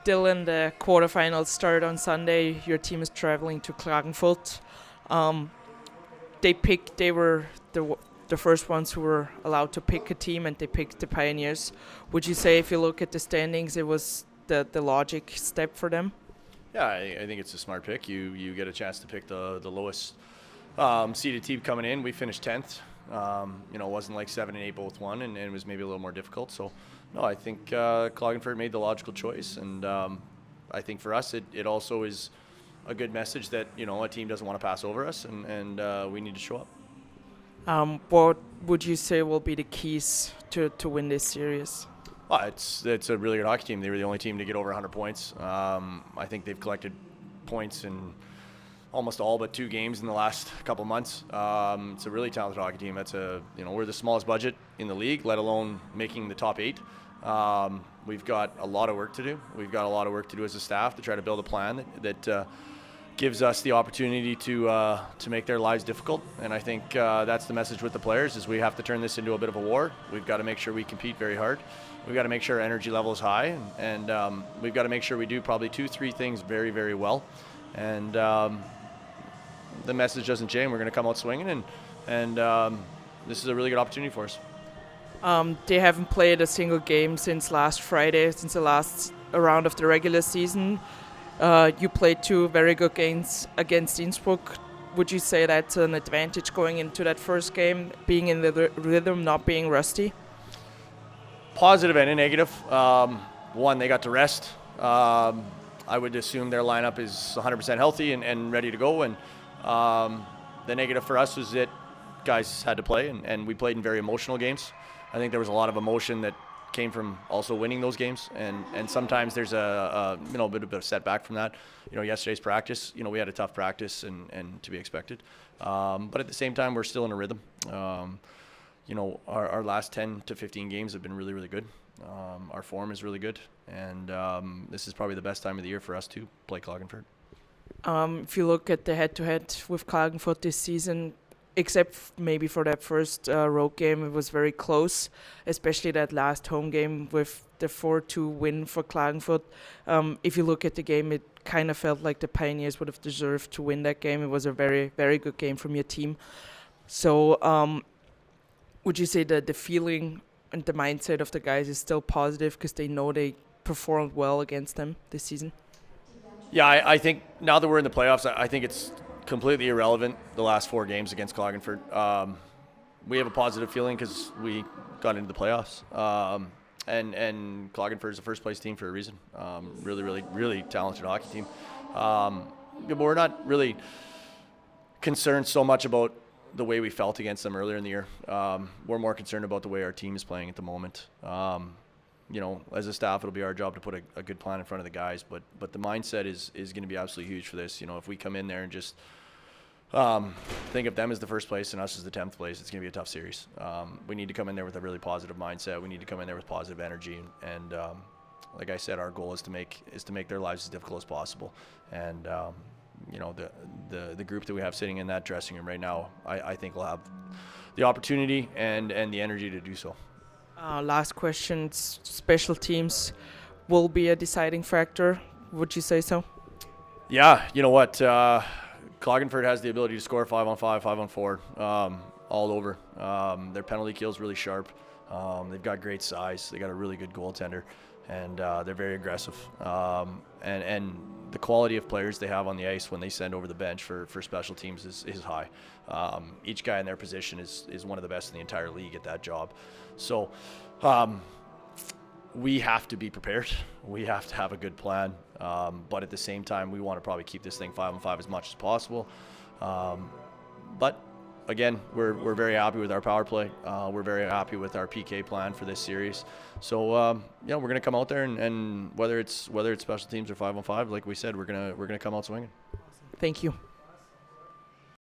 Dylan, the quarterfinals start on Sunday. Your team is traveling to Klagenfurt. They were the first ones who were allowed to pick a team, and they picked the Pioneers. Would you say, if you look at the standings, it was the logic step for them? Yeah, I think it's a smart pick. You get a chance to pick the lowest seeded team coming in. We finished 10th. It wasn't like 7 and 8 both won, and it was maybe a little more difficult. So, no, I think Klagenfurt made the logical choice, and I think for us it also is a good message that a team doesn't want to pass over us, and we need to show up. What would you say will be the keys to win this series? Well, it's a really good hockey team. They were the only team to get over 100 points. I think they've collected points in almost all but 2 games in the last couple months. It's a really talented hockey team. We're the smallest budget in the league, let alone making the top 8. We've got a lot of work to do. We've got a lot of work to do as a staff to try to build a plan that gives us the opportunity to make their lives difficult. And I think that's the message with the players, is we have to turn this into a bit of a war. We've got to make sure we compete very hard. We've got to make sure our energy level is high, and we've got to make sure we do probably 2-3 things very, very well. And the message doesn't change. We're going to come out swinging, and this is a really good opportunity for us. They haven't played a single game since last Friday, since the last round of the regular season. You played 2 very good games against Innsbruck. Would you say that's an advantage going into that first game, being in the rhythm, not being rusty? Positive and a negative. One, they got to rest. I would assume their lineup is 100% healthy and ready to go. And the negative for us was that guys had to play, and we played in very emotional games. I think there was a lot of emotion that came from also winning those games, and sometimes there's a bit of a setback from that. Yesterday's practice, we had a tough practice and to be expected. But at the same time, we're still in a rhythm. Our last 10 to 15 games have been really, really good. Our form is really good, and this is probably the best time of the year for us to play Klagenfurt. If you look at the head-to-head with Klagenfurt this season, except maybe for that first road game, it was very close, especially that last home game with the 4-2 win for Klagenfurt. If you look at the game, it kind of felt like the Pioneers would have deserved to win that game. It was a very, very good game from your team. So would you say that the feeling and the mindset of the guys is still positive because they know they performed well against them this season? Yeah, I think now that we're in the playoffs, I think it's completely irrelevant the last 4 games against Klagenfurt. We have a positive feeling because we got into the playoffs. And Klagenfurt is a first-place team for a reason. Really, really, really talented hockey team. But we're not really concerned so much about the way we felt against them earlier in the year. We're more concerned about the way our team is playing at the moment. As a staff, it'll be our job to put a good plan in front of the guys, but the mindset is going to be absolutely huge for this. If we come in there and just think of them as the first place and us as the 10th place, it's going to be a tough series. We need to come in there with a really positive mindset. We need to come in there with positive energy, and like I said, our goal is to make their lives as difficult as possible. And the group that we have sitting in that dressing room right now, I think will have the opportunity and the energy to do so. Last question, special teams will be a deciding factor. Would you say so? Yeah, you know what? Klagenfurt has the ability to score 5-on-5, 5-on-4, all over. Their penalty kill is really sharp. They've got great size. They got a really good goaltender, and they're very aggressive. And the quality of players they have on the ice when they send over the bench for special teams is high. Each guy in their position is one of the best in the entire league at that job. So we have to be prepared. We have to have a good plan. But at the same time, we want to probably keep this thing 5-on-5 as much as possible. But again, we're very happy with our power play. We're very happy with our PK plan for this series. So we're going to come out there and whether it's special teams or 5-on-5, like we said, we're gonna come out swinging. Thank you.